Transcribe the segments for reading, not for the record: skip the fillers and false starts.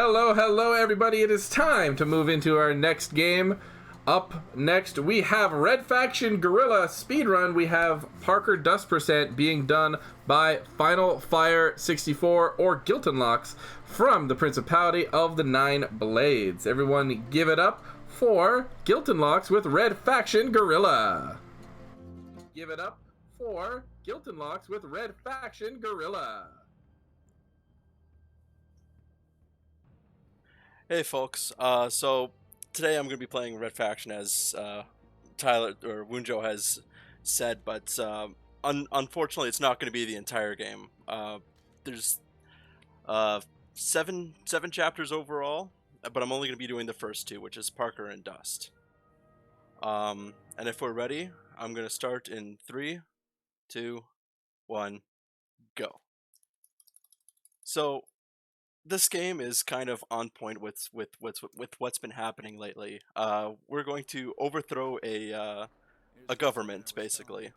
Hello, hello everybody, it is time to move into our next game. Up next, we have Red Faction Guerrilla Speedrun. We have Parker Dust Percent being done by FinalFire64 or Giltonlocks from the Principality of the Nine Blades. Everyone give it up for Giltonlocks with Red Faction Guerrilla. Give it up for Giltonlocks with Red Faction Guerrilla. Hey folks, so today I'm going to be playing Red Faction as Tyler or Wunjo has said, but unfortunately it's not going to be the entire game. There's seven chapters overall, but I'm only going to be doing the first two, which is Parker and Dust. And if we're ready, I'm going to start in 3, 2, 1, go. So this game is kind of on point with what's been happening lately. We're going to overthrow a government, basically.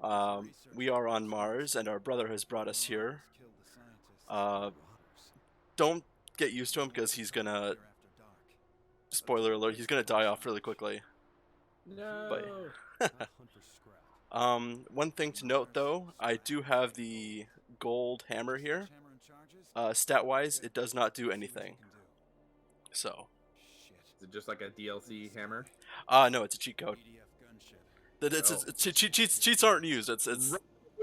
We are on Mars, and our brother has brought us here. Don't get used to him because he's gonna. Spoiler alert: he's gonna die off really quickly. No. But one thing to note, though, I do have the gold hammer here. Stat-wise, it does not do anything. So. Is it just like a DLC hammer? No, it's a cheat code. Cheats aren't used. It's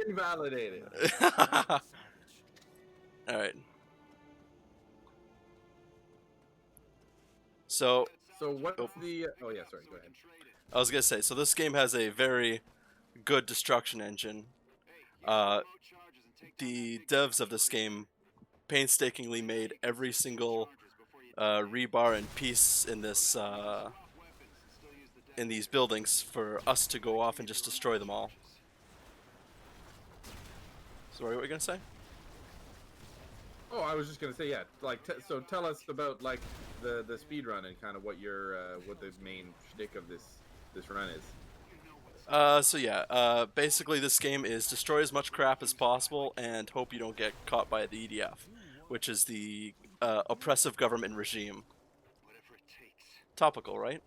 invalidated. All right. So what's the? Oh yeah, sorry. Go ahead. I was gonna say, so this game has a very good destruction engine. The devs of this game painstakingly made every single rebar and piece in this in these buildings for us to go off and just destroy them all. Sorry, what were you gonna say? Oh, I was just gonna say, yeah. Like, so tell us about like the speedrun and kind of what your what the main shtick of this run is. So yeah, basically this game is destroy as much crap as possible and hope you don't get caught by the EDF, which is the oppressive government regime. Topical, right?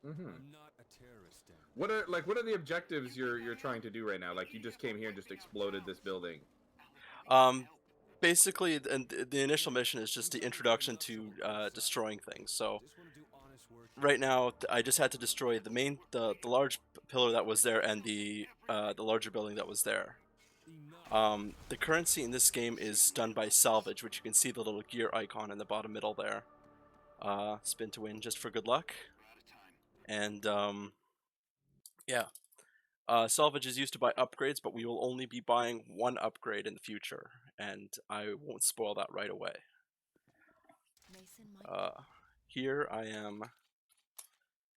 Mm-hmm. What are the objectives you're trying to do right now? Like, you just came here and just exploded this building. Basically, the initial mission is just the introduction to destroying things. So right now, I just had to destroy the large pillar that was there and the larger building that was there. The currency in this game is done by salvage, which you can see the little gear icon in the bottom middle there. Spin to win just for good luck. And yeah, salvage is used to buy upgrades, but we will only be buying one upgrade in the future, and I won't spoil that right away. Here I am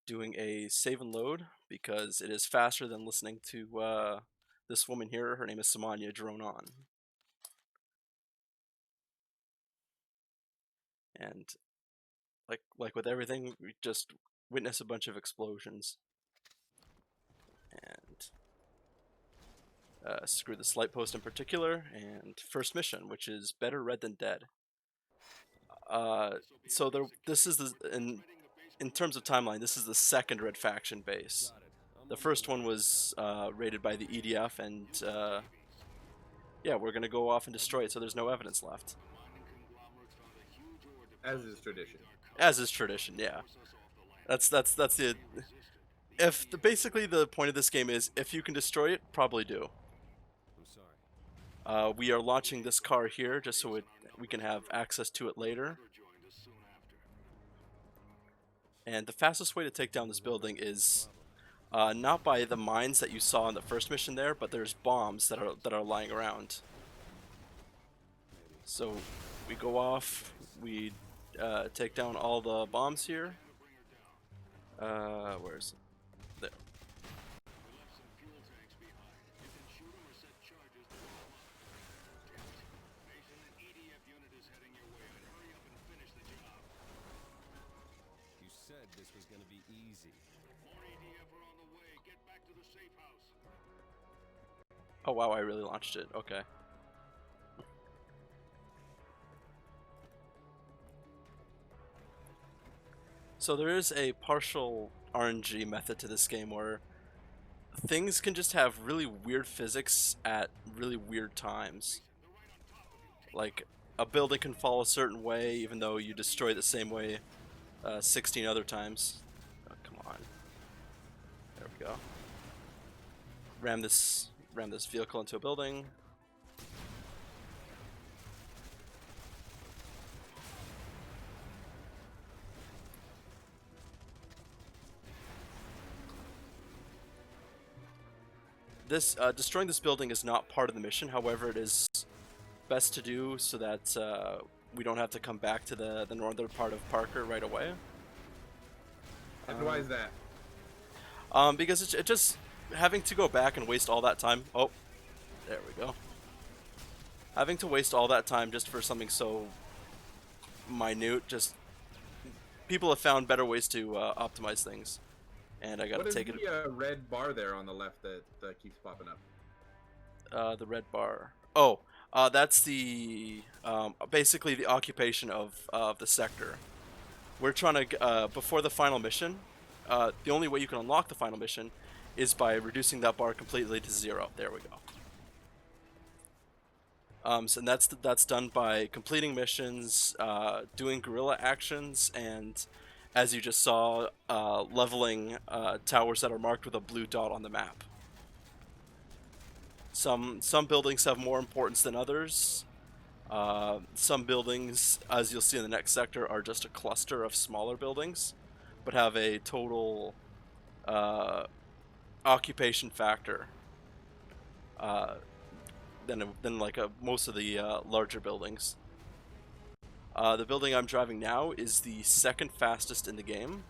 doing a save and load because it is faster than listening to this woman here. Her name is Samanya, drone on. And like with everything, we just witness a bunch of explosions. And screw the slight post in particular, and first mission, which is better red than dead. So this is in terms of timeline, this is the second Red Faction base. The first one was raided by the EDF, and yeah, we're gonna go off and destroy it, so there's no evidence left. As is tradition. As is tradition, yeah. That's the. Basically the point of this game is if you can destroy it, probably do. We are launching this car here just so we can have access to it later. And the fastest way to take down this building is not by the mines that you saw in the first mission there, but there's bombs that are lying around. So we go off, we take down all the bombs here. Where's it? There. You said this was going to be easy. More EDF are on the way. Get back to the safe house. Oh wow, I really launched it. Okay. So there is a partial RNG method to this game where things can just have really weird physics at really weird times. Like, a building can fall a certain way even though you destroy it the same way 16 other times. Oh, come on. There we go. Ram this vehicle into a building. This destroying this building is not part of the mission. However, it is best to do so that we don't have to come back to the northern part of Parker right away. And why is that? Because it just having to go back and waste all that time. Oh, there we go. Having to waste all that time just for something so minute. Just people have found better ways to optimize things, and I gotta take it. What is the red bar there on the left that keeps popping up? The red bar. Oh, that's the basically the occupation of the sector. We're trying to before the final mission. The only way you can unlock the final mission is by reducing that bar completely to 0. There we go. So and that's done by completing missions, doing guerrilla actions, and as you just saw, leveling towers that are marked with a blue dot on the map. Some buildings have more importance than others. Some buildings, as you'll see in the next sector, are just a cluster of smaller buildings, but have a total occupation factor than like most of the larger buildings. The building I'm driving now is the second fastest in the game,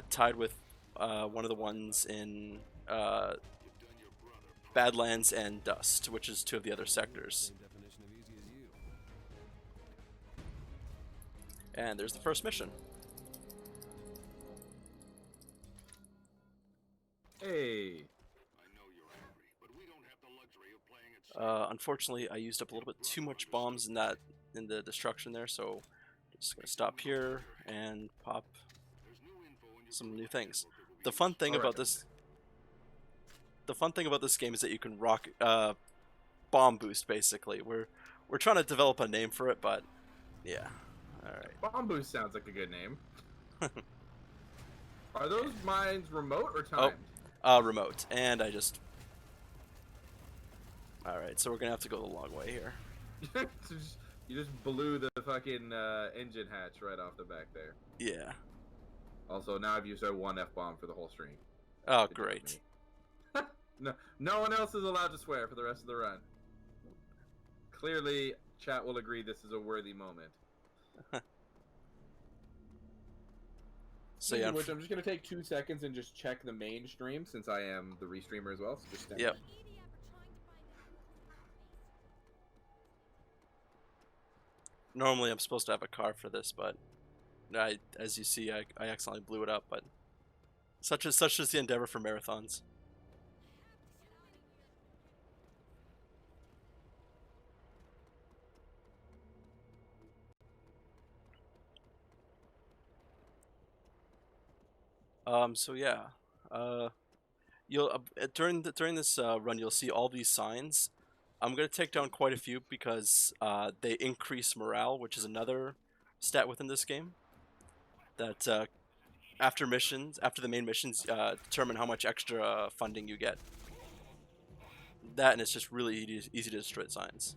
tied with one of the ones in Badlands and Dust, which is 2 of the other sectors. And there's the first mission. Hey. Unfortunately, I used up a little bit too much bombs in the destruction there, so just gonna stop here and pop some new things. The fun thing about this game is that you can rock bomb boost. Basically, we're trying to develop a name for it, but yeah. All right. Bomb boost sounds like a good name. Are those mines remote or timed? Oh, remote, and I just. All right, so we're gonna have to go the long way here. You just blew the fucking engine hatch right off the back there. Yeah. Also, now I've used 1 F-bomb for the whole stream. Oh, great. No one else is allowed to swear for the rest of the run. Clearly, chat will agree this is a worthy moment. So yeah, which I'm just gonna take 2 seconds and just check the main stream since I am the restreamer as well. So just stand yep. by. Normally I'm supposed to have a car for this, but as you see, I accidentally blew it up. But such is the endeavor for marathons. So yeah, you'll during this run you'll see all these signs. I'm gonna take down quite a few because they increase morale, which is another stat within this game. That after the main missions, determine how much extra funding you get. That, and it's just really easy to destroy the signs.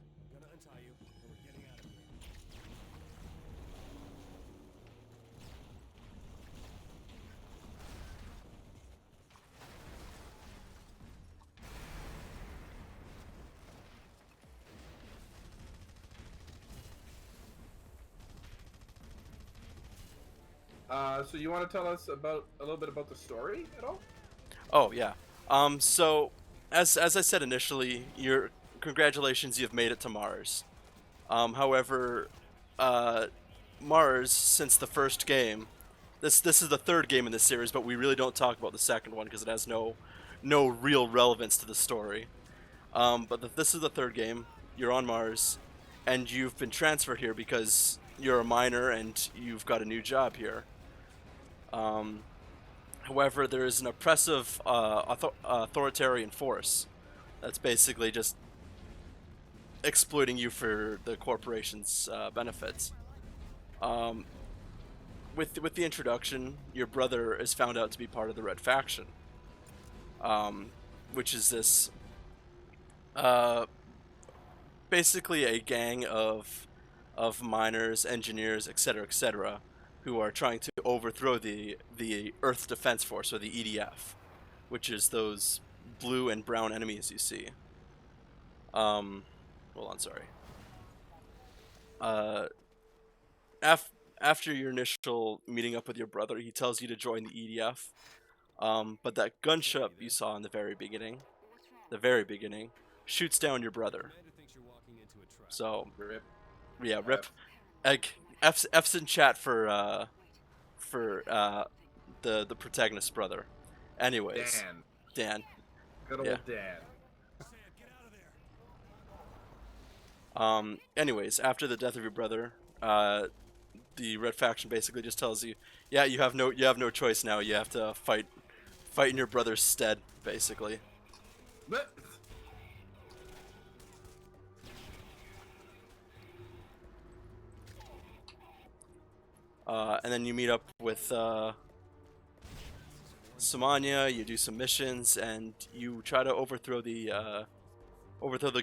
So you want to tell us a little bit about the story at all? Oh yeah. So as I said initially, congratulations, you've made it to Mars. However, Mars, since the first game, this is the 3rd game in this series, but we really don't talk about the 2nd one because it has no real relevance to the story. But this is the 3rd game. You're on Mars, and you've been transferred here because you're a miner and you've got a new job here. However, there is an oppressive authoritarian force that's basically just exploiting you for the corporation's benefits. With the introduction, your brother is found out to be part of the Red Faction, which is this basically a gang of miners, engineers, etc., who are trying to overthrow the Earth Defense Force, or the EDF, which is those blue and brown enemies you see. Hold on, sorry. After your initial meeting up with your brother, he tells you to join the EDF. But that gunship you saw in the very beginning, shoots down your brother. So, Rip. yeah, rip. F's in chat for the protagonist's brother. Anyways, Dan. Good old Yeah. Dan. Anyways, after the death of your brother, the Red Faction basically just tells you, yeah, you have no choice now. You have to fight in your brother's stead, basically. But And then you meet up with Samanya. You do some missions, and you try to overthrow the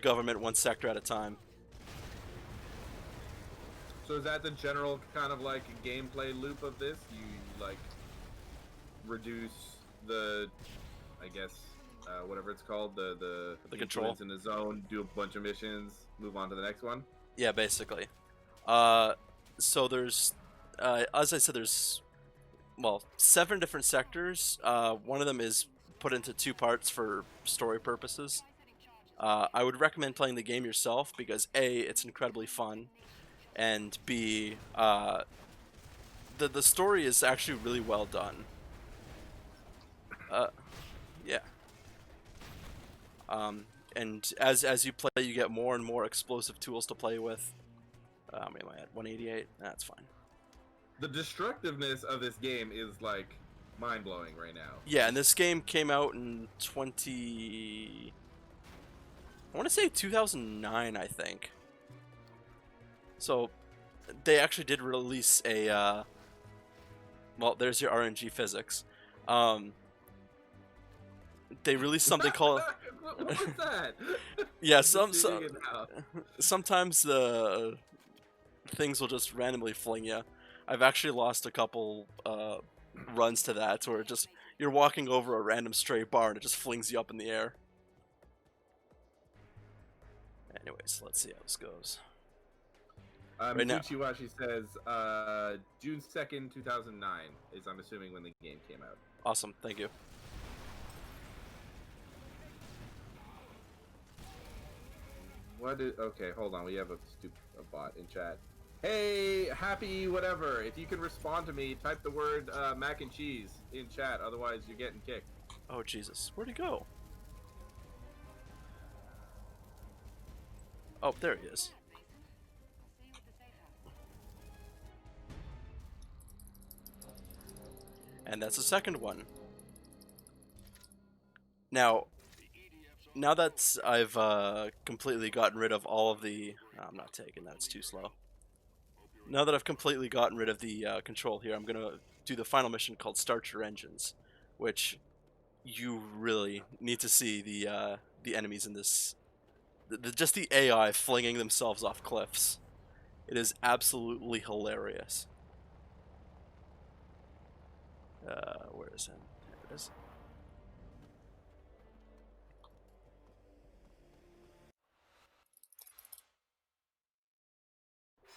government one sector at a time. so is that the general kind of like gameplay loop of this? You like reduce the, I guess, whatever it's called, the control influence in the zone, do a bunch of missions, move on to the next one. Yeah, basically. So there's, as I said, there's 7 different sectors. One of them is put into 2 parts for story purposes. I would recommend playing the game yourself because A, it's incredibly fun, and B, the story is actually really well done. Yeah. And as you play, you get more and more explosive tools to play with. How many am I at? 188? That's fine. The destructiveness of this game is like mind-blowing right now. Yeah, and this game came out in I want to say 2009, I think. So they actually did release a well, there's your RNG physics. They released something called What was that? yeah, Just seeing it now. sometimes the things will just randomly fling you. I've actually lost a couple runs to that, where just you're walking over a random stray bar and it just flings you up in the air. Anyways, let's see how this goes. Right now- Mitsuchiwashi says June 2nd, 2009 is, I'm assuming, when the game came out. Awesome, thank you. Okay, hold on. We have a bot in chat. Hey, happy whatever. If you can respond to me, type the word mac and cheese in chat. Otherwise, you're getting kicked. Oh Jesus, where'd he go? Oh, there he is. And that's the second one. Now that I've completely gotten rid of all of the... I'm not taking that, it's too slow. Now that I've completely gotten rid of the control here, I'm going to do the final mission called Start Your Engines, which you really need to see the enemies in this... just the AI flinging themselves off cliffs. It is absolutely hilarious. Where is it? There it is.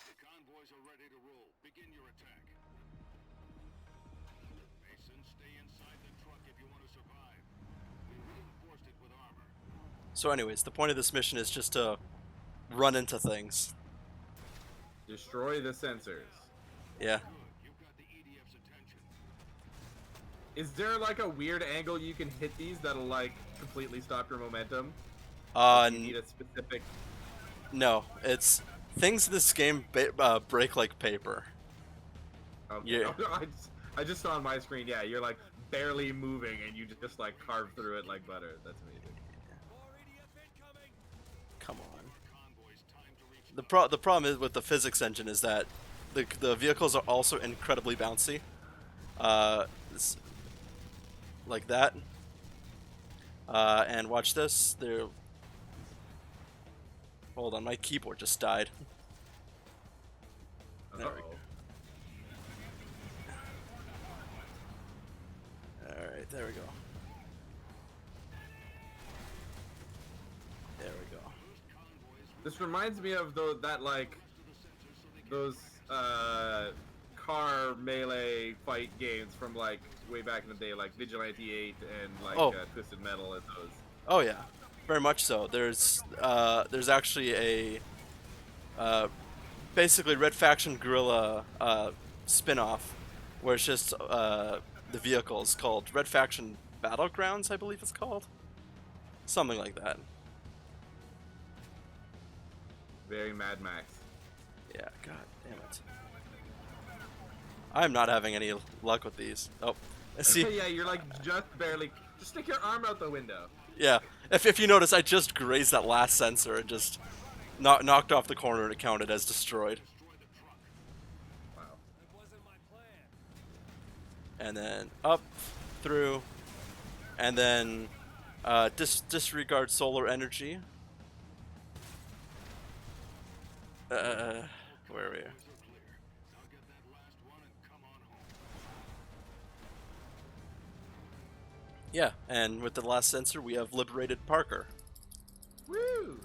The convoys are ready to roll. Begin your attack. Mason, stay inside the truck if you want to survive. We reinforced it with armor. So anyways, the point of this mission is just to run into things. Destroy the sensors. Yeah. Good. You've got the EDF's attention. Is there like a weird angle you can hit these that'll like completely stop your momentum? You need a specific... No, it's things in this game break like paper. Okay. Yeah. I just saw on my screen, yeah, you're like barely moving and you just like carve through it like butter. That's amazing. Come on. The problem is with the physics engine is that the vehicles are also incredibly bouncy. Like that. And watch this. They're... Hold on, my keyboard just died. There we go. Alright, there we go. There we go. This reminds me of those car melee fight games from like way back in the day, like Vigilante 8 and like Twisted Metal and those. Oh yeah, very much so. There's actually a basically Red Faction Guerrilla spin-off where it's just the vehicles called Red Faction Battlegrounds, I believe it's called. Something like that. Very Mad Max. Yeah, god damn it. I'm not having any luck with these. Oh, see? Yeah, you're like just barely... Just stick your arm out the window. Yeah, if you notice, I just grazed that last sensor and just knocked off the corner and it counted as destroyed. Wow. And then up, through, and then disregard solar energy. Where are we? Yeah, and with the last sensor, we have liberated Parker. Woo!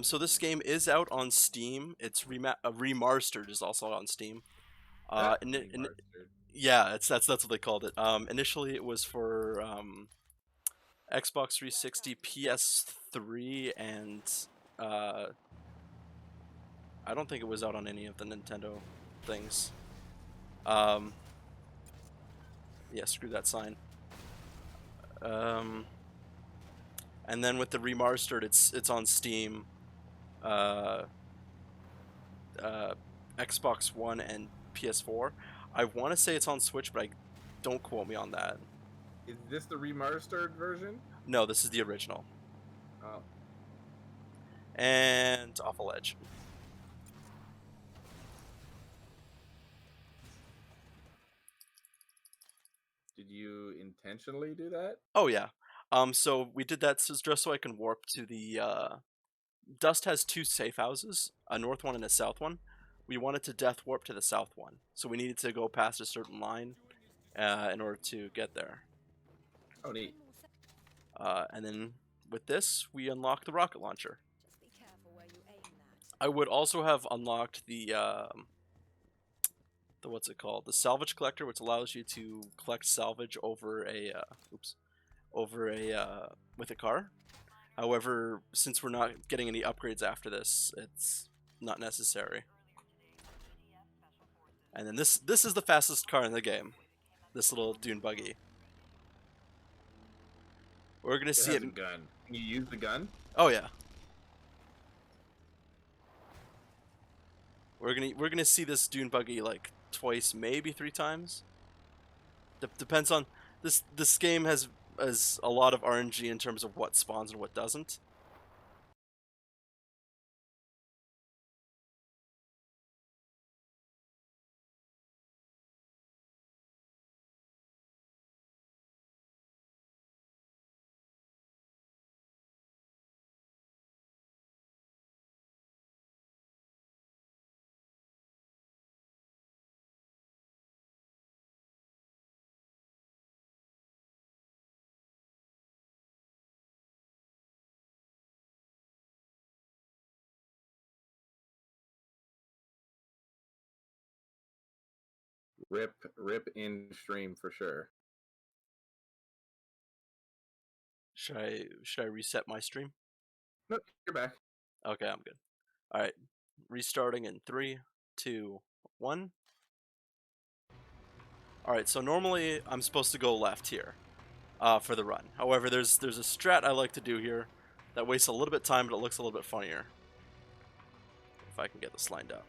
So this game is out on Steam. It's remastered is also on Steam. Yeah, that's what they called it. Initially, it was for Xbox 360, PS3, and I don't think it was out on any of the Nintendo things. Yeah, screw that sign. And then with the remastered, it's on Steam, Xbox One, and PS4. I want to say it's on Switch, but don't quote me on that. Is this the remastered version? No, this is the original. Oh. And off a ledge. Did you intentionally do that? Oh yeah. So we did that just so I can warp to the Dust has two safe houses, a north one and a south one. We wanted to death warp to the south one, so we needed to go past a certain line in order to get there. Oh, neat. And then with this, we unlock the rocket launcher. I would also have unlocked the what's it called? The salvage collector, which allows you to collect salvage over a with a car. However, since we're not getting any upgrades after this, it's not necessary. And then this is the fastest car in the game. This little dune buggy. We're gonna see it. A gun. Can you use the gun? Oh yeah. We're gonna see this dune buggy like twice, maybe 3 times. Depends on this game has a lot of RNG in terms of what spawns and what doesn't. Rip in stream for sure. Should I reset my stream? Nope, you're back. Okay, I'm good. All right, restarting in 3, 2, 1. All right, so normally I'm supposed to go left here for the run. However, there's a strat I like to do here that wastes a little bit of time, but it looks a little bit funnier. If I can get this lined up.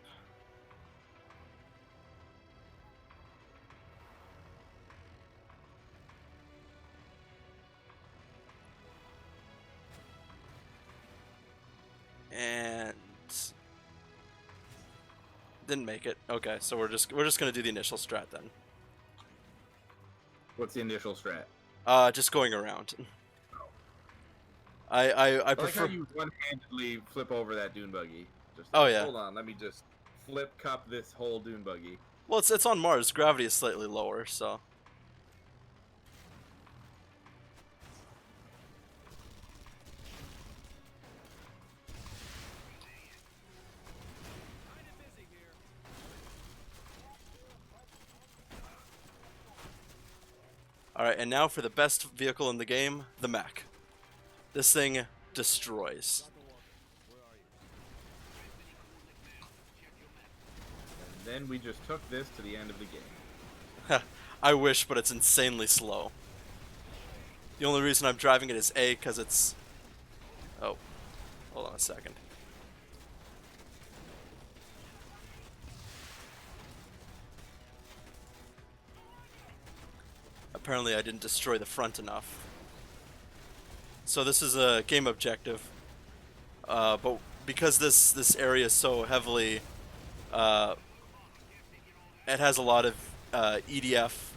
And didn't make it. Okay, so we're just gonna do the initial strat then. What's the initial strat? Just going around. I like prefer. how you one-handedly flip over that dune buggy. Just Oh, yeah. Hold on, let me just flip cup this whole dune buggy. Well, it's on Mars. Gravity is slightly lower, so. Alright, and now for the best vehicle in the game, the mech. This thing destroys. And then we just took this to the end of the game. I wish, but it's insanely slow. The only reason I'm driving it is A, because it's... Oh, hold on a second. Apparently I didn't destroy the front enough. So this is a game objective, but because this area is so heavily, it has a lot of EDF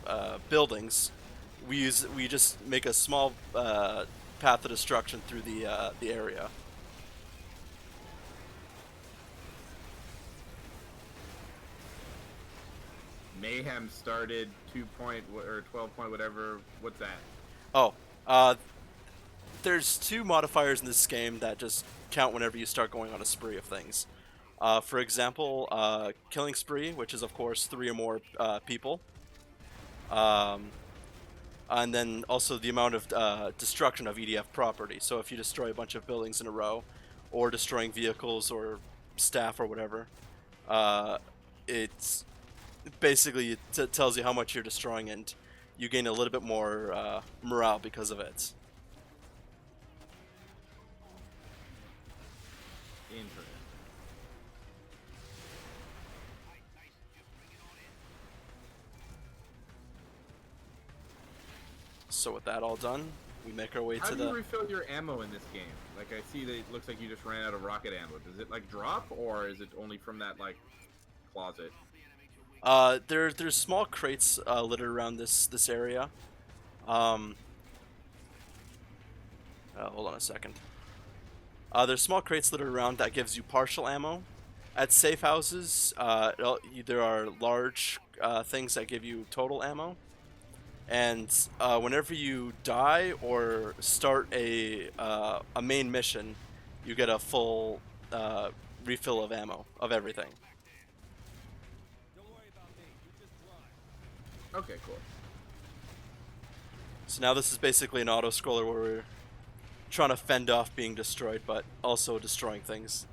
buildings. We just make a small path of destruction through the area. Mayhem started 2 point or 12 point whatever. What's that? Oh, there's two modifiers in this game that just count whenever you start going on a spree of things. For example, killing spree, which is of course 3 or more people. And then also the amount of destruction of EDF property. So if you destroy a bunch of buildings in a row, or destroying vehicles or staff or whatever, it's basically it tells you how much you're destroying, and you gain a little bit more morale because of it. Interesting. So with that all done, we make our way How to do you the... refill your ammo in this game? Like, I see that it looks like you just ran out of rocket ammo. Does it, like, drop, or is it only from that, like, closet? There's small crates littered around this area. Hold on a second. There's small crates littered around that gives you partial ammo. At safe houses, there are large things that give you total ammo. And whenever you die or start a main mission, you get a full refill of ammo of everything. Okay, cool. So now this is basically an auto-scroller where we're trying to fend off being destroyed, but also destroying things.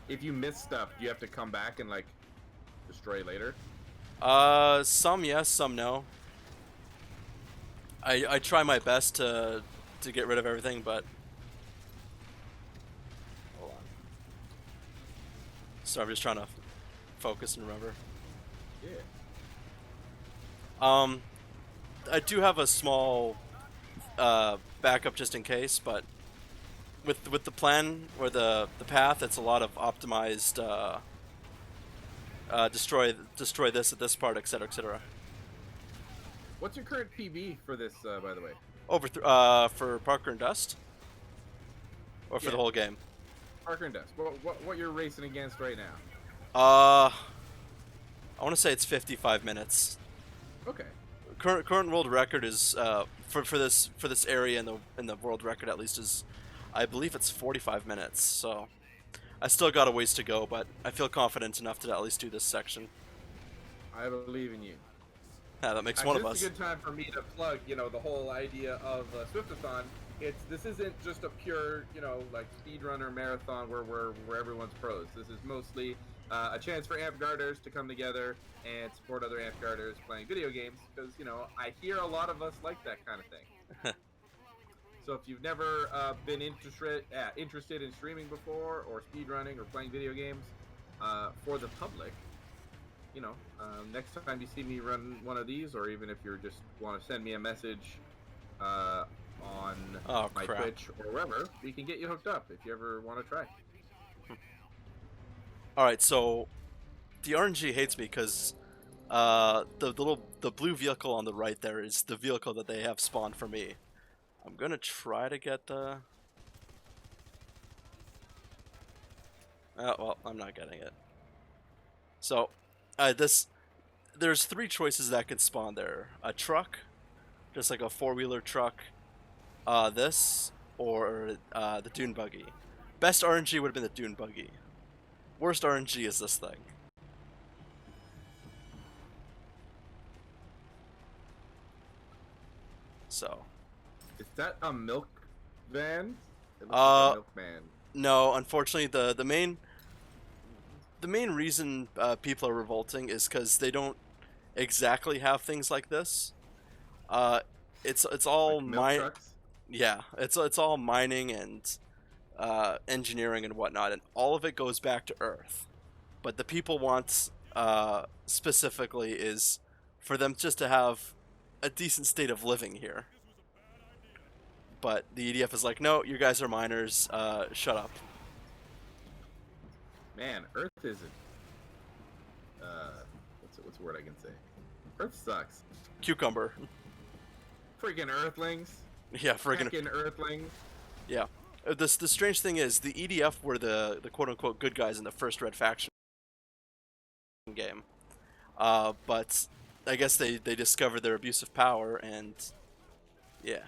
If you miss stuff, do you have to come back and, like, destroy later? Some yes, some no. I try my best to get rid of everything, but hold on. So I'm just trying to focus and remember. Yeah. I do have a small backup just in case, but with the plan or the path, it's a lot of optimized destroy this at this part, etc., etc. What's your current PB for this, by the way? Over for Parker and Dust, or for the whole game. Parker and Dust. What you're racing against right now? I want to say it's 55 minutes. Okay. Current world record is for this area in the world record at least is, I believe it's 45 minutes. So I still got a ways to go, but I feel confident enough to at least do this section. I believe in you. Yeah, that makes one of us. It's a good time for me to plug, the whole idea of Swift-a-thon. This isn't just a pure, like speedrunner marathon where everyone's pros. This is mostly a chance for Amtgarders to come together and support other Amtgarders playing video games, because I hear a lot of us like that kind of thing. So if you've never been interested in streaming before, or speedrunning, or playing video games for the public, next time you see me run one of these, or even if you just want to send me a message on Oh, my crap. Twitch or wherever, we can get you hooked up if you ever want to try. Alright, so the RNG hates me because the blue vehicle on the right there is the vehicle that they have spawned for me. I'm gonna try to get the... Oh, well, I'm not getting it. So, there's 3 choices that can spawn there. A truck, just like a 4-wheeler truck, this, or the dune buggy. Best RNG would have been the dune buggy. Worst RNG is this thing. So, Is that a milk van? It looks like Uh, a milkman. no, unfortunately, the main reason people are revolting is because they don't exactly have things like this. Uh, it's all Like milk trucks? yeah, it's all mining and engineering and whatnot, and all of it goes back to Earth. But the people want specifically is for them just to have a decent state of living here. But the EDF is like, no, you guys are miners. Shut up. Man, Earth isn't. What's a word I can say? Earth sucks. Cucumber. Freaking Earthlings. Yeah, friggin' Freaking Earthlings. yeah. The strange thing is the EDF were the quote unquote good guys in the first Red Faction game. But I guess they discovered their abuse of power and yeah.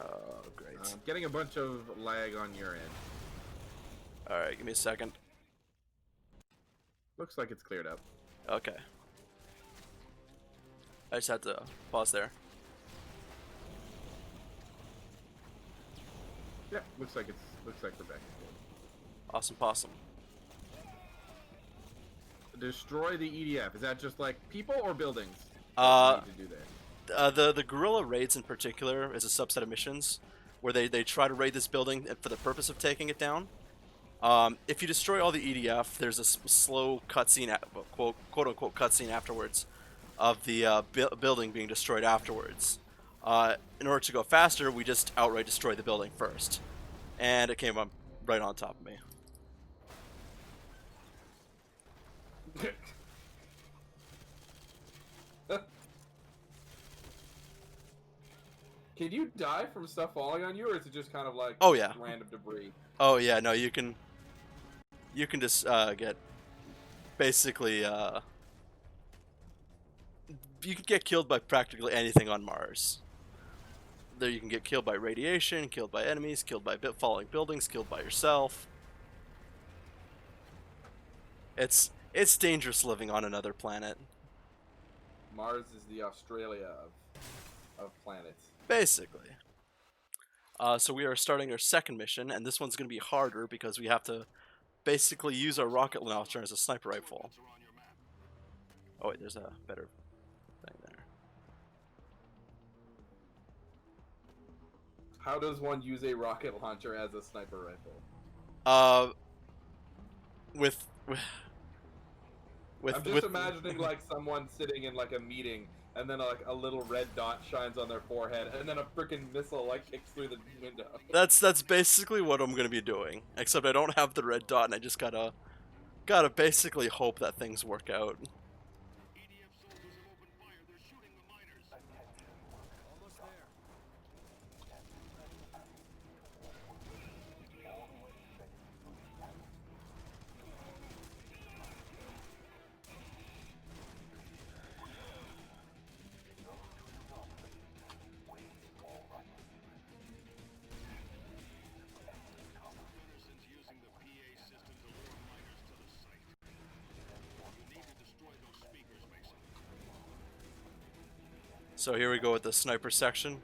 Oh, great. Getting a bunch of lag on your end. All right, give me a second. Looks like it's cleared up. Okay. I just had to pause there. Yeah, looks like we're back. Awesome possum. Destroy the EDF. Is that just like people or buildings? Uh, That you need to do there? the Guerrilla raids in particular is a subset of missions where they try to raid this building for the purpose of taking it down. If you destroy all the EDF, there's a slow cutscene, quote unquote cutscene afterwards, of the building being destroyed afterwards. In order to go faster, we just outright destroy the building first, and it came up right on top of me. Can you die from stuff falling on you, or is it just kind of like Oh, yeah. random debris? Oh yeah, no, you can just get basically you can get killed by practically anything on Mars. There you can get killed by radiation, killed by enemies, killed by falling buildings, killed by yourself. It's dangerous living on another planet. Mars is the Australia of planets. Basically. So we are starting our second mission, and this one's going to be harder because we have to basically use our rocket launcher as a sniper rifle. Oh wait, there's a better thing there. How does one use a rocket launcher as a sniper rifle? With I'm just imagining like someone sitting in like a meeting, and then like a little red dot shines on their forehead, and then a freaking missile like kicks through the window. That's basically what I'm gonna be doing. Except I don't have the red dot, and I just gotta basically hope that things work out. So here we go with the sniper section.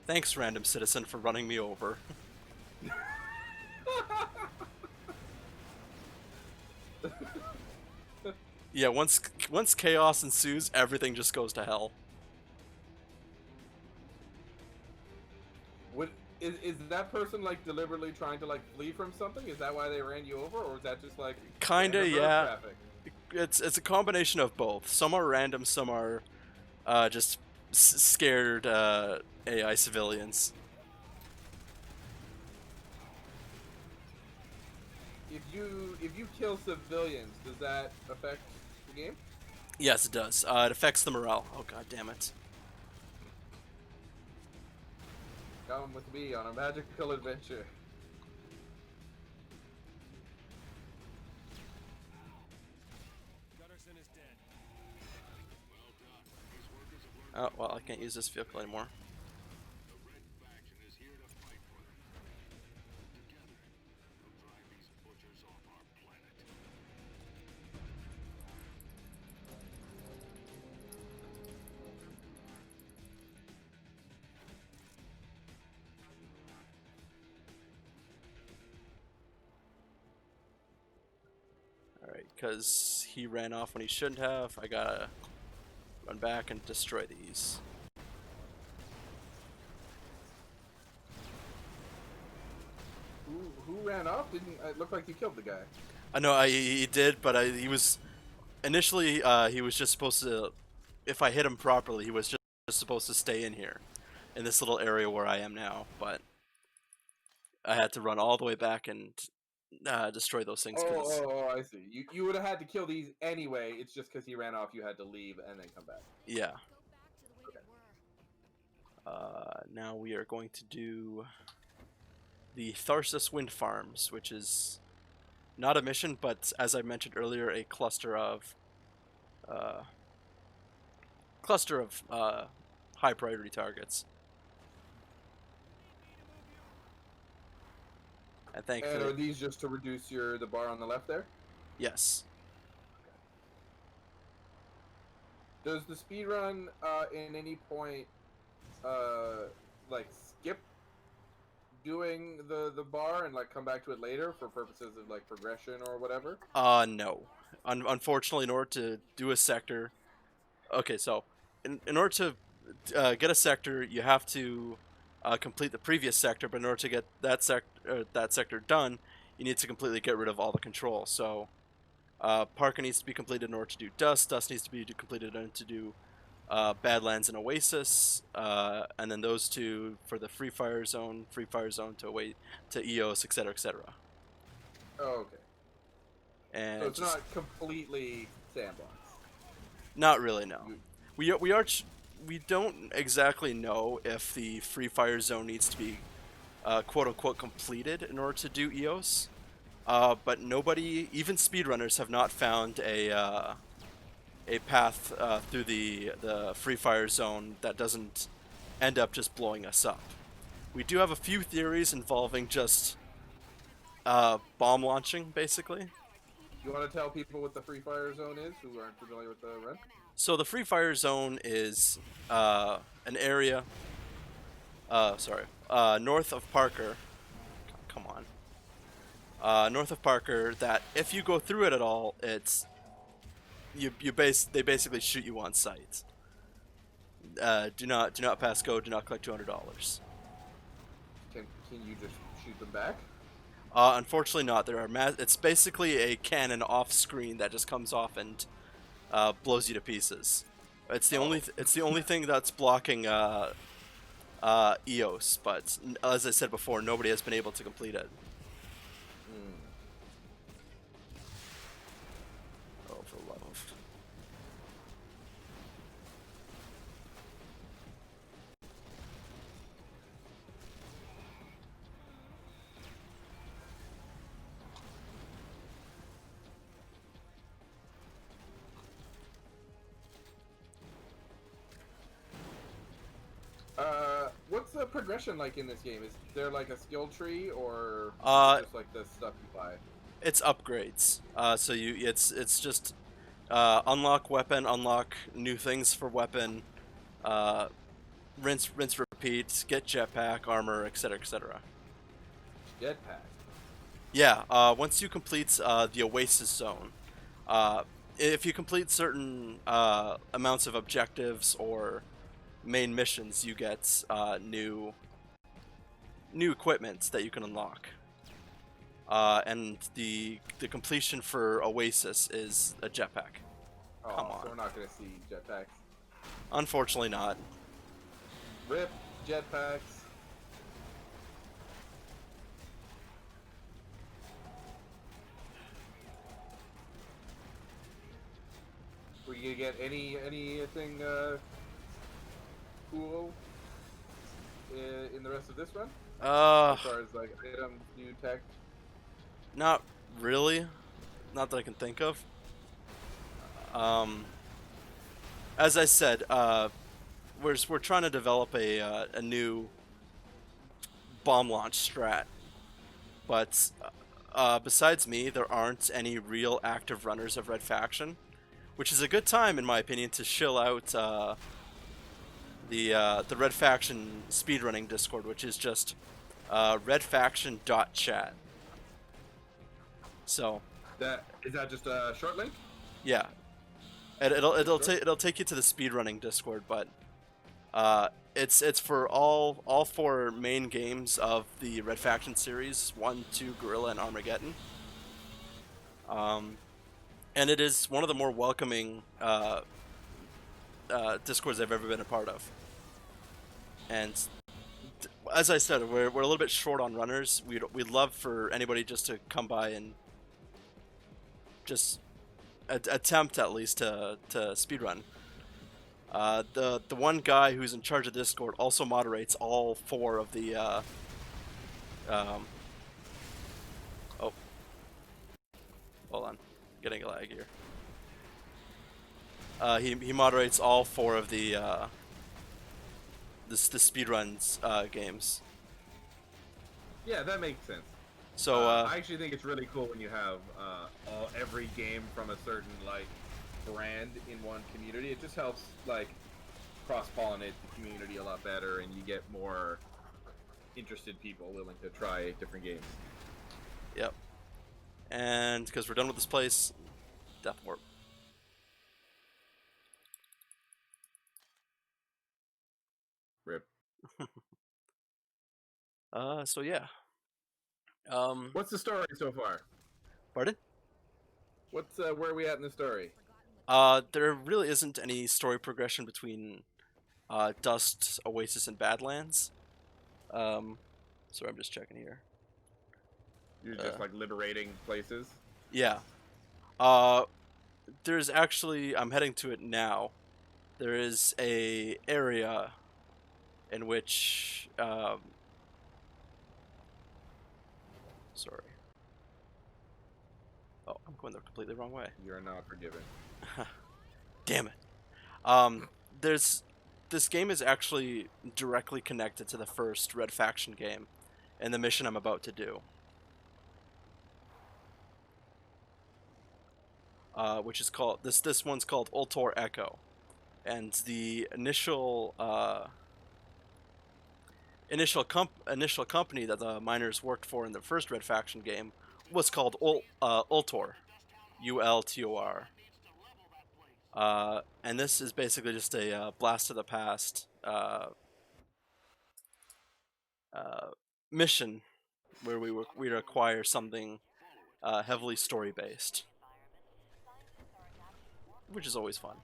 Thanks, random citizen, for running me over. Yeah, once chaos ensues, everything just goes to hell. What is that person like deliberately trying to like flee from something? Is that why they ran you over, or is that just like Kinda, random road yeah. traffic? It's a combination of both. Some are random, some are just scared AI civilians. If you kill civilians, does that affect the game? Yes, it does. It affects the morale. Oh god damn it. Come with me on a magical adventure. Gutterson is dead. Oh well, I can't use this vehicle anymore. Alright, because he ran off when he shouldn't have, I gotta run back and destroy these. Who ran off? Didn't it look like you killed the guy? I know he did, but he was initially he was just supposed to, if I hit him properly, he was just supposed to stay in here, in this little area where I am now. But I had to run all the way back and destroy those things. Oh, I see. You would have had to kill these anyway. It's just because he ran off, you had to leave and then come back. Yeah. Go back to the way they were. Now we are going to do the Tharsis Wind Farms, which is not a mission, but as I mentioned earlier, a cluster of high priority targets. And thankfully, And are these just to reduce the bar on the left there? yes. Does the speed run in any point like skip doing the bar and like come back to it later for purposes of like progression or whatever? No. Unfortunately, in order to do a sector, okay, so in order to get a sector, you have to complete the previous sector, but in order to get that sector done, you need to completely get rid of all the control. So Parker needs to be completed in order to do Dust. Dust needs to be completed in order to do Badlands and Oasis, and then those two for the Free Fire Zone to EOS, etc., etc. Oh, okay. And So it's not completely sandbox. not really, no. We don't exactly know if the Free Fire Zone needs to be quote unquote completed in order to do EOS. But nobody, even speedrunners, have not found a path through the Free Fire Zone that doesn't end up just blowing us up. We do have a few theories involving just bomb launching, basically. You want to tell people what the Free Fire Zone is who aren't familiar with the run? So the Free Fire Zone is an area, north of Parker. Come on. North of Parker. That if you go through it at all, it's they basically shoot you on sight. Do not pass go. Do not collect $200. Can you just shoot them back? Unfortunately, not. There are it's basically a cannon off screen that just comes off and blows you to pieces. It's the only thing that's blocking EOS. But as I said before, nobody has been able to complete it. Oh, for the love of. What's the progression like in this game? Is there like a skill tree or just like the stuff you buy? It's upgrades. So it's just unlock weapon, unlock new things for weapon, rinse, repeat. repeat, get jetpack, armor, etc., etc. Jetpack. Yeah, once you complete the Oasis Zone, if you complete certain amounts of objectives or main missions, you get new equipment that you can unlock. And the completion for Oasis is a jetpack. Oh, Come so on. we're not gonna see jetpacks. Unfortunately not. Rip jetpacks. Were you gonna get anything cool in the rest of this run? As far as like items, new tech. Not really. Not that I can think of. As I said, we're trying to develop a new bomb launch strat, but besides me, there aren't any real active runners of Red Faction, which is a good time, in my opinion, to shill out the Red Faction speedrunning Discord, which is just redfaction.chat. So That is that just a short link? yeah, it'll take you to the speedrunning Discord, but it's for all four main games of the Red Faction series: 1, 2, Guerrilla, and Armageddon. And it is one of the more welcoming Discords I've ever been a part of. And as I said, we're a little bit short on runners. We'd love for anybody just to come by and just attempt at least to speedrun. The one guy who's in charge of Discord also moderates all four of the oh, hold on, getting a lag here. He moderates all four of the speedruns games. Yeah, that makes sense. So I actually think it's really cool when you have every game from a certain like brand in one community. It just helps like cross-pollinate the community a lot better, and you get more interested people willing to try different games. Yep. And because we're done with this place, Death Warp. Rip. So yeah. What's the story so far? Pardon? What's where are we at in the story? There really isn't any story progression between Dust, Oasis, and Badlands. Sorry, I'm just checking here. You're just like liberating places. Yeah. There's actually, I'm heading to it now. There is a area in which sorry. Oh, I'm going the completely wrong way. You're not forgiven. Damn it. This game is actually directly connected to the first Red Faction game and the mission I'm about to do. Which is called this one's called Ultor Echo. And the initial company that the miners worked for in the first Red Faction game was called Ultor, ULTOR. And this is basically just a blast to the past mission where we acquire something heavily story based, which is always fun.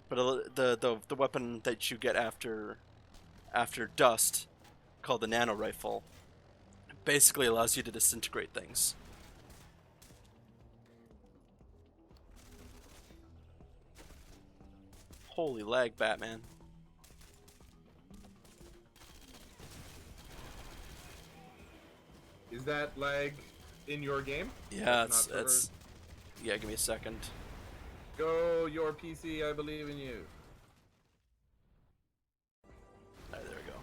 But the weapon that you get after Dust, called the nano rifle, basically allows you to disintegrate things. Holy lag, Batman. Is that lag in your game? Yeah, That's it's yeah, give me a second. Go your PC, I believe in you. Alright, there we go.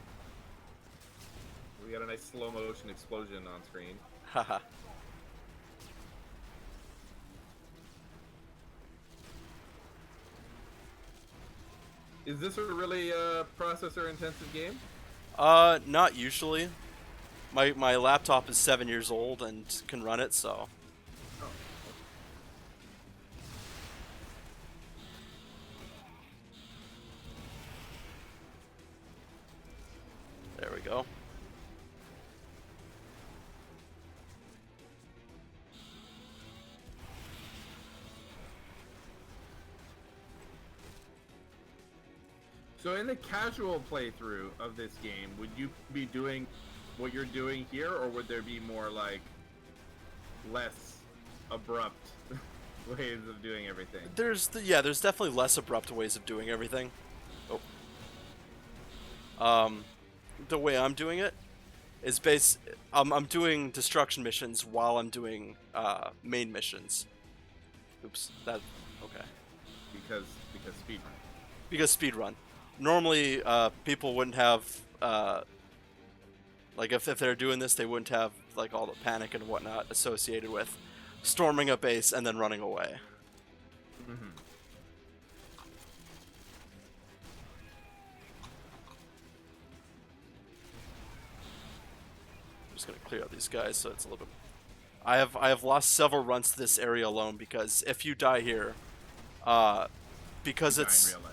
We got a nice slow motion explosion on screen. Haha. Is this a really processor-intensive game? Not usually. My laptop is 7 years old and can run it, so. Oh. There we go. So in the casual playthrough of this game, would you be doing what you're doing here, or would there be more, like, less abrupt ways of doing everything? There's definitely less abrupt ways of doing everything. The way I'm doing it is I'm doing destruction missions while I'm doing main missions. Oops, that okay. Because speedrun. Because speedrun. Normally, people wouldn't have like if they're doing this, they wouldn't have like all the panic and whatnot associated with storming a base and then running away. Mm-hmm. I'm just gonna clear out these guys so it's a little bit. I have lost several runs to this area alone because if you die here, because it's in real life.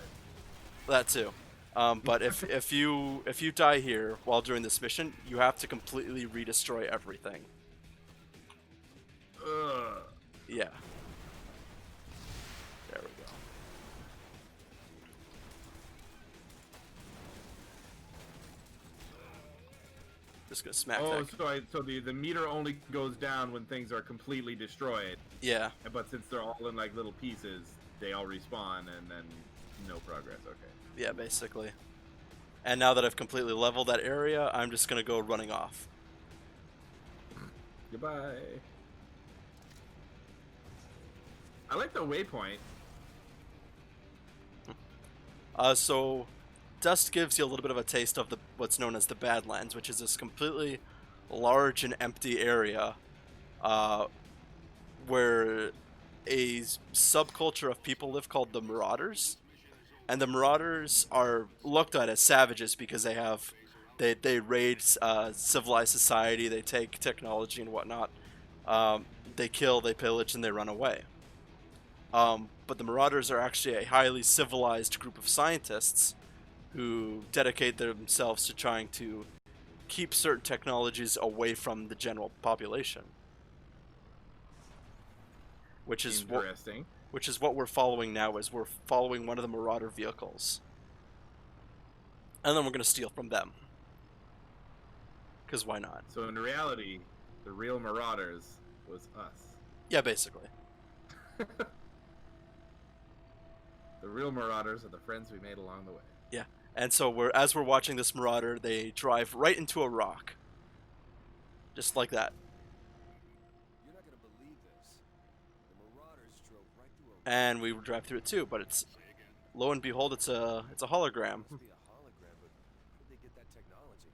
that too. But if you die here while doing this mission, you have to completely redestroy everything. Ugh. Yeah. There we go. Just gonna smack Oh, that. so the meter only goes down when things are completely destroyed. Yeah. But since they're all in like little pieces, they all respawn and then no progress. Okay. Yeah, basically. And now that I've completely leveled that area, I'm just gonna go running off. Goodbye. I like the waypoint. So Dust gives you a little bit of a taste of what's known as the Badlands, which is this completely large and empty area where a subculture of people live called the Marauders. And the Marauders are looked at as savages because they raid civilized society, they take technology and whatnot, they kill, they pillage, and they run away. But the Marauders are actually a highly civilized group of scientists who dedicate themselves to trying to keep certain technologies away from the general population. Which is Interesting. Which is what we're following now, is we're following one of the Marauder vehicles. And then we're going to steal from them. Because why not? So in reality, the real Marauders was us. Yeah, basically. The real Marauders are the friends we made along the way. Yeah. And so as we're watching this Marauder, they drive right into a rock. Just like that. You're not gonna believe this. The Marauders drove right through a And we drive through it too, but it's lo and behold, it's a hologram, be a hologram, but where'd they get that technology?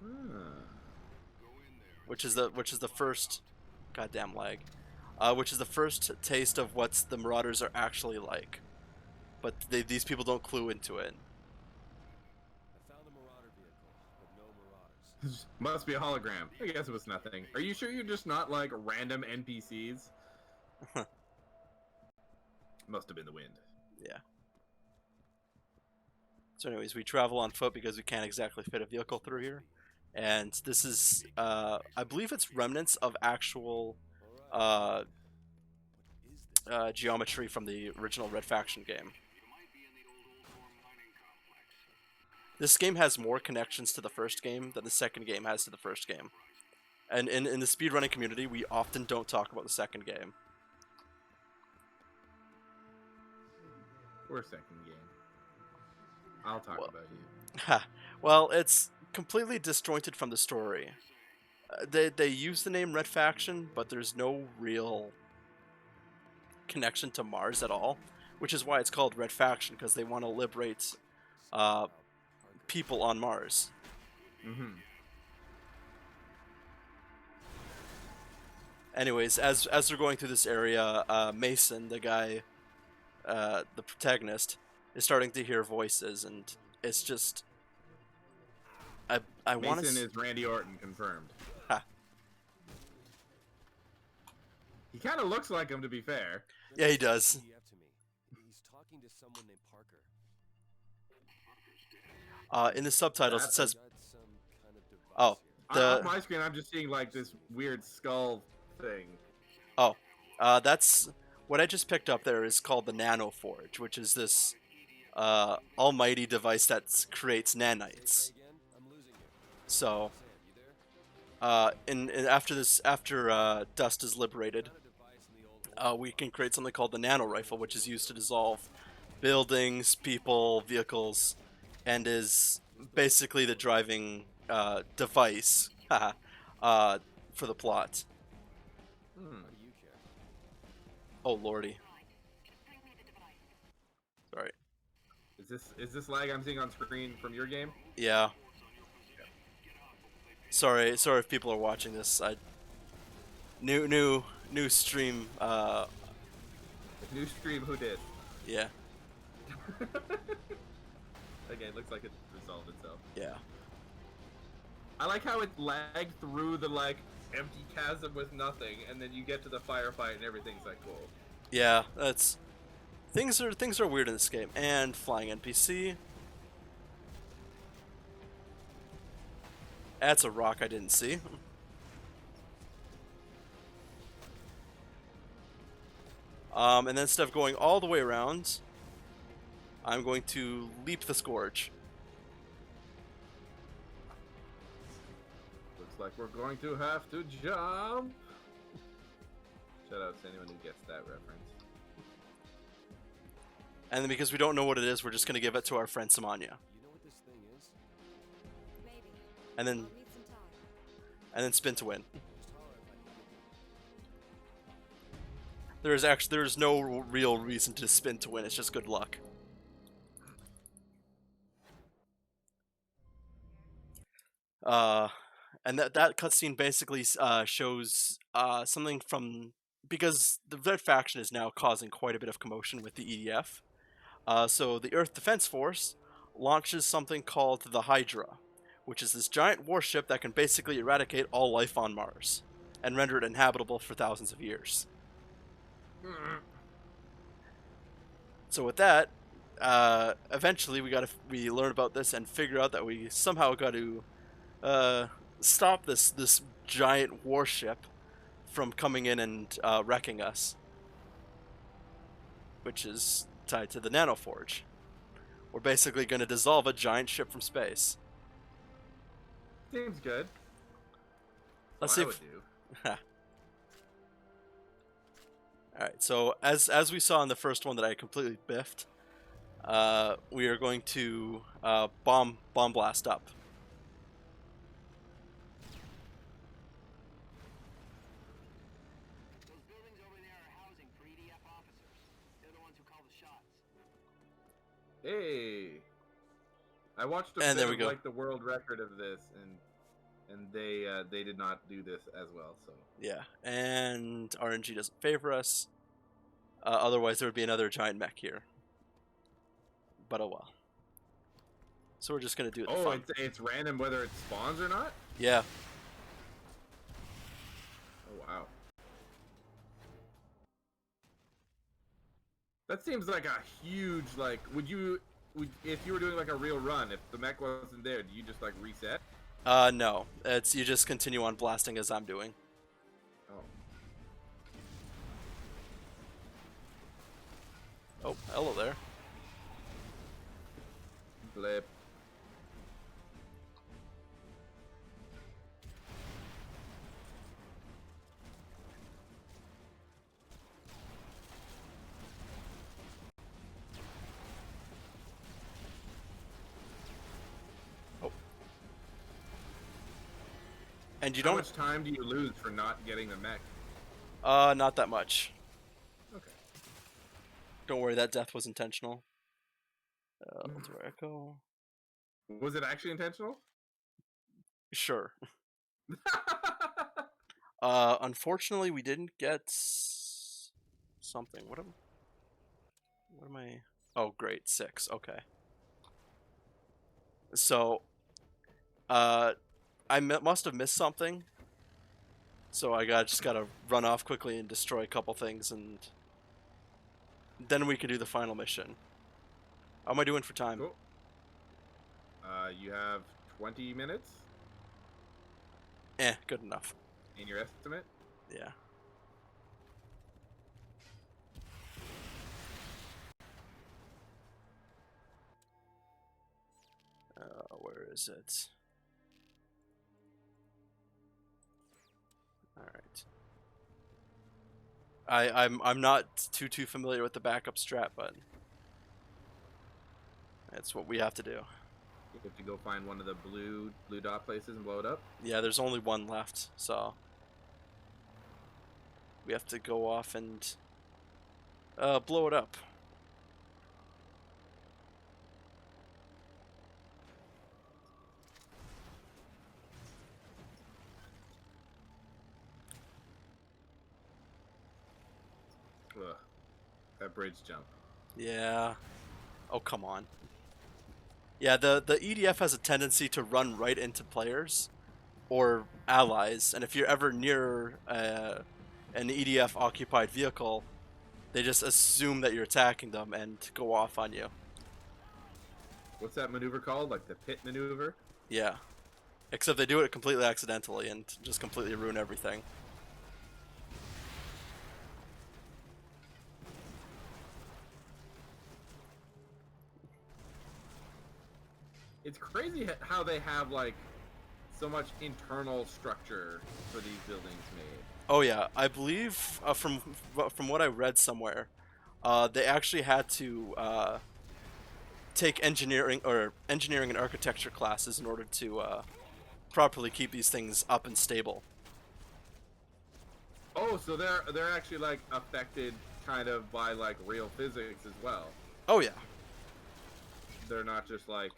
which is the first goddamn lag. Which is the first taste of what the Marauders are actually like. But these people don't clue into it. I found a Marauder vehicle, but no Marauders. Must be a hologram. I guess it was nothing. Are you sure you're just not like random NPCs? Must have been the wind. Yeah. So anyways, we travel on foot because we can't exactly fit a vehicle through here. And this is, I believe it's remnants of actual geometry from the original Red Faction game. This game has more connections to the first game than the second game has to the first game. And in the speedrunning community, we often don't talk about the second game. Or second game. I'll talk about you. Well, it's completely disjointed from the story. They use the name Red Faction, but there's no real connection to Mars at all, which is why it's called Red Faction, because they want to liberate people on Mars. Mm-hmm. Anyways, as they're going through this area, Mason, the guy, the protagonist, is starting to hear voices, and It's just I want Mason to. is Randy Orton confirmed. Ha. He kind of looks like him, to be fair. Yeah, he does. PDF to me. He's talking to someone named Parker. In the subtitles, it That's says, Got some kind of device "Oh, here. On the my screen, I'm just seeing like this weird skull thing. oh, that's what I just picked up. There is called the Nano Forge, which is this almighty device that creates nanites. Say again? I'm losing you. So, Sam, you there? after dust is liberated, Got a device in the old we can create something called the Nano Rifle, which is used to dissolve buildings, people, vehicles, and is basically the driving device for the plot. Hmm. How do you care? Oh lordy. Sorry. Is this lag I'm seeing on screen from your game? Yeah. Sorry if people are watching this. New stream. New stream, who did? Yeah. Okay, it looks like it resolved itself. Yeah. I like how it lagged through the like empty chasm with nothing, and then you get to the firefight and everything's like cool. Yeah. That's things are weird in this game. And flying NPC. That's a rock I didn't see. And then instead of going all the way around, I'm going to leap the Scourge. Looks like we're going to have to jump. Shout out to anyone who gets that reference. And then because we don't know what it is, we're just going to give it to our friend Samanya. You know what this thing is? Maybe. And then I'll need some time. and then spin to win. Just holler if I can get There's no real reason to spin to win. It's just good luck. And that cutscene basically shows something from because the Red faction is now causing quite a bit of commotion with the EDF. So the Earth Defense Force launches something called the Hydra, which is this giant warship that can basically eradicate all life on Mars and render it inhabitable for thousands of years. So with that, eventually we learn about this and figure out that we somehow got to stop this giant warship from coming in and wrecking us, which is tied to the Nano Forge. We're basically going to dissolve a giant ship from space. Seems good. Let's Well, see I if... would do. Alright, so as we saw in the first one that I completely biffed, we are going to bomb blast up. Those buildings over there are housing for EDF officers. They're the ones who call the shots. Hey, I watched a And bit there we of go. like the world record of this, and they did not do this as well. So Yeah, and RNG doesn't favor us. Otherwise, there would be another giant mech here. But oh well. So we're just gonna do it. oh, Fun. it's random whether it spawns or not. Yeah. Oh wow, that seems like a huge like. Would if you were doing like a real run, if the mech wasn't there, do you just like reset? No. It's you just continue on blasting as I'm doing. Oh, Oh, hello there. blip. And you How don't. much time do you lose for not getting the mech? Not that much. Okay. Don't worry, that death was intentional. Let's echo. Was it actually intentional? Sure. Unfortunately, we didn't get something. What am I? Oh, great, 6. Okay. So, must have missed something. So just gotta run off quickly and destroy a couple things, and then we could do the final mission. How am I doing for time? Cool. You have 20 minutes Good enough. in your estimate. Yeah. Where is it? All right. I'm not too familiar with the backup strat, but that's what we have to do. You have to go find one of the blue dot places and blow it up. Yeah, there's only one left, so we have to go off and blow it up. Ugh. That bridge jump. Yeah. Oh, come on. Yeah, the EDF has a tendency to run right into players or allies, and if you're ever near an EDF occupied vehicle, they just assume that you're attacking them and go off on you. What's that maneuver called? Like the pit maneuver? Yeah. Except they do it completely accidentally and just completely ruin everything. It's crazy how they have like so much internal structure for these buildings made. Oh yeah, I believe from what I read somewhere, they actually had to take engineering and architecture classes in order to properly keep these things up and stable. Oh, so they're actually like affected kind of by like real physics as well. Oh yeah. They're not just like,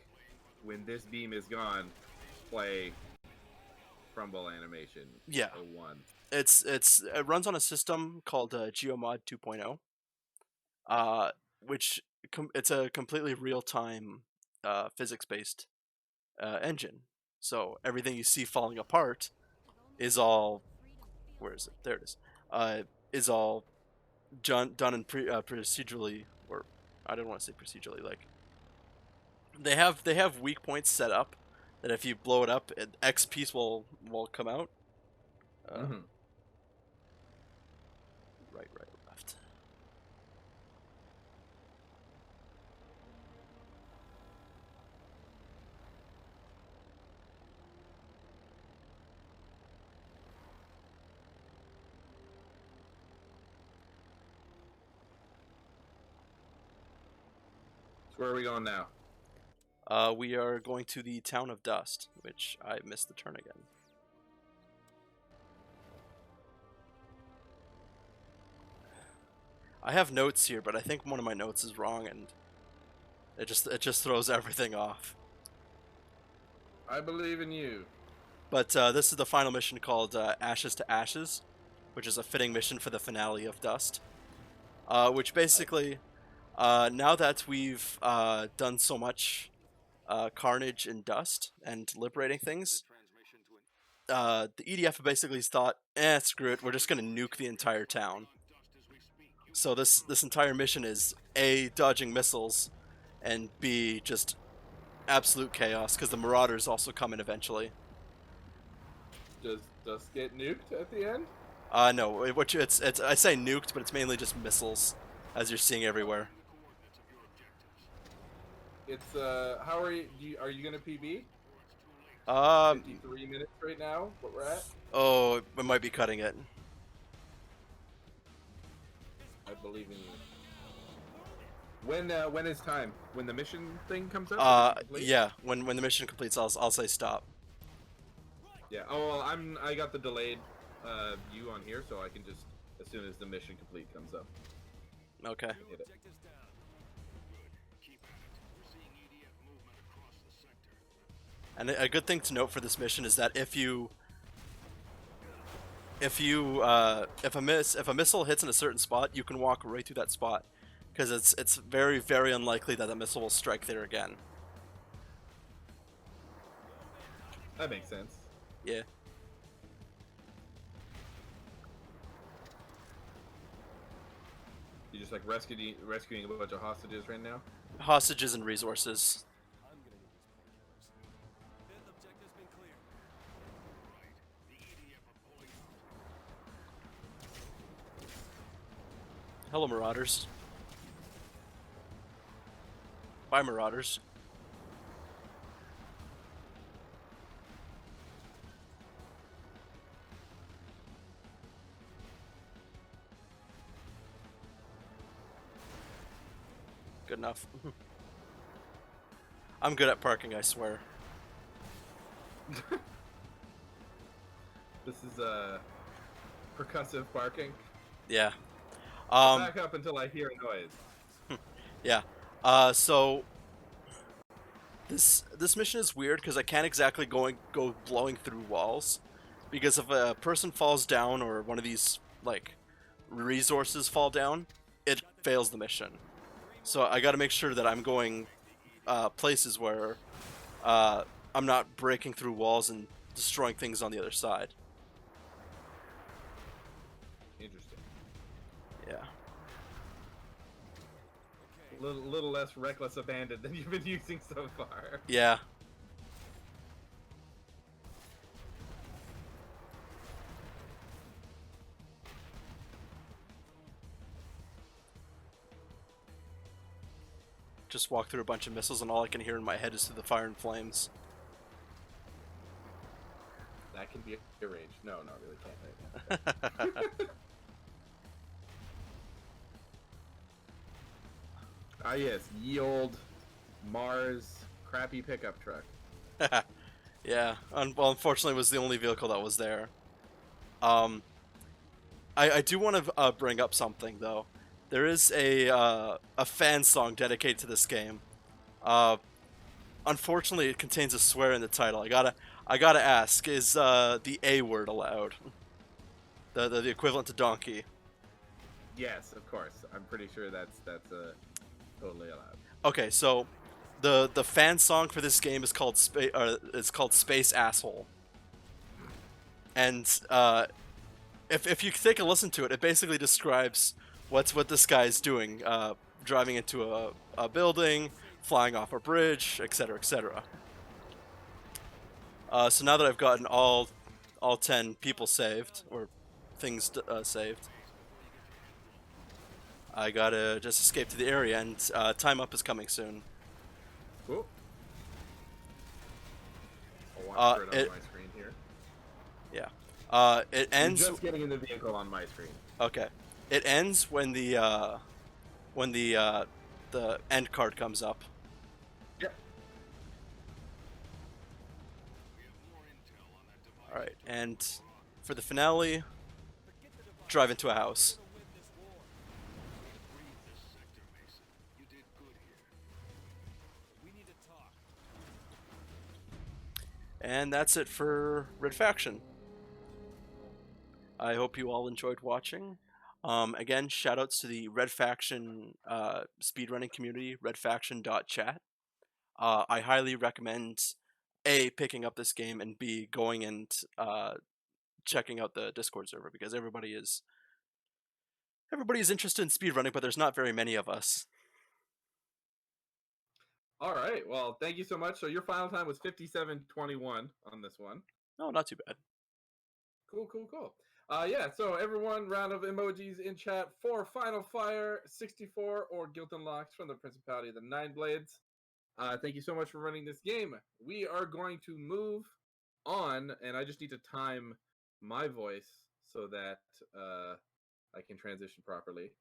when this beam is gone, play crumble animation. Yeah. 01. It runs on a system called Geomod 2.0, which it's a completely real-time physics-based engine. So everything you see falling apart is all, where is it? There it is. Is all done in procedurally, or I don't want to say procedurally, like they have weak points set up that if you blow it up, X piece will come out. Right, left. So where are we going now? We are going to the town of Dust, which I missed the turn again. I have notes here, but I think one of my notes is wrong, and it just throws everything off. I believe in you. But this is the final mission called Ashes to Ashes, which is a fitting mission for the finale of Dust. Which basically, now that we've done so much carnage and dust and liberating things, the EDF basically thought, screw it, we're just gonna nuke the entire town. So this entire mission is A, dodging missiles, and B, just absolute chaos, because the Marauders also come in eventually. Does Dust get nuked at the end? No, it's I say nuked, but it's mainly just missiles, as you're seeing everywhere. It's how are you gonna PB? 53 minutes right now. What we're at? Oh, we might be cutting it. I believe in you. When is time? When the mission thing comes up? Yeah. When the mission completes, I'll say stop. Yeah. Oh, well, I got the delayed view on here, so I can just, as soon as the mission complete comes up. Okay. Hit it. And a good thing to note for this mission is that if a missile hits in a certain spot, you can walk right through that spot, because it's very, very unlikely that the missile will strike there again. That makes sense. Yeah. You just like rescuing a bunch of hostages right now. Hostages and resources. I'm gonna get this part first. Fifth objective's been cleared. Hello, Marauders. Bye, Marauders. Good enough. I'm good at parking, I swear. This is percussive barking. Yeah. Back up until I hear a noise. Yeah. So this mission is weird because I can't exactly go blowing through walls, because if a person falls down or one of these like resources fall down, it fails the mission. So I got to make sure that I'm going places where I'm not breaking through walls and destroying things on the other side. Interesting. Yeah. Little less reckless abandon than you've been using so far. Yeah. Just walk through a bunch of missiles and all I can hear in my head is through the fire and flames. That can be arranged. No, really can't right now. Ah yes, ye old Mars crappy pickup truck. Yeah. Well, unfortunately, it was the only vehicle that was there. I do want to bring up something though. There is a fan song dedicated to this game. Unfortunately, it contains a swear in the title. I gotta ask: is the A word allowed? The equivalent to donkey. Yes, of course. I'm pretty sure that's totally allowed. Okay, so the fan song for this game is called Space Asshole. And if you take a listen to it, it basically describes what this guy's doing, driving into a building, flying off a bridge, etc., etc. So now that I've gotten all 10 people saved, or things saved, I gotta just escape to the area, and time up is coming soon. Cool. I'll watch for it on my screen here. Yeah. It ends. I'm just getting in the vehicle on my screen. Okay. It ends when the end card comes up. Yep. All right, and for the finale, drive into a house. And that's it for Red Faction. I hope you all enjoyed watching. Again, shoutouts to the Red Faction speedrunning community, redfaction.chat. I highly recommend A, picking up this game, and B, going and checking out the Discord server, because everybody is interested in speedrunning, but there's not very many of us. All right. Well, thank you so much. So your final time was 57:21 on this one. Oh, not too bad. Cool. Yeah, so everyone, round of emojis in chat for FinalFire64 or Guilt Unlocked from the Principality of the Nine Blades. Thank you so much for running this game. We are going to move on, and I just need to time my voice so that I can transition properly.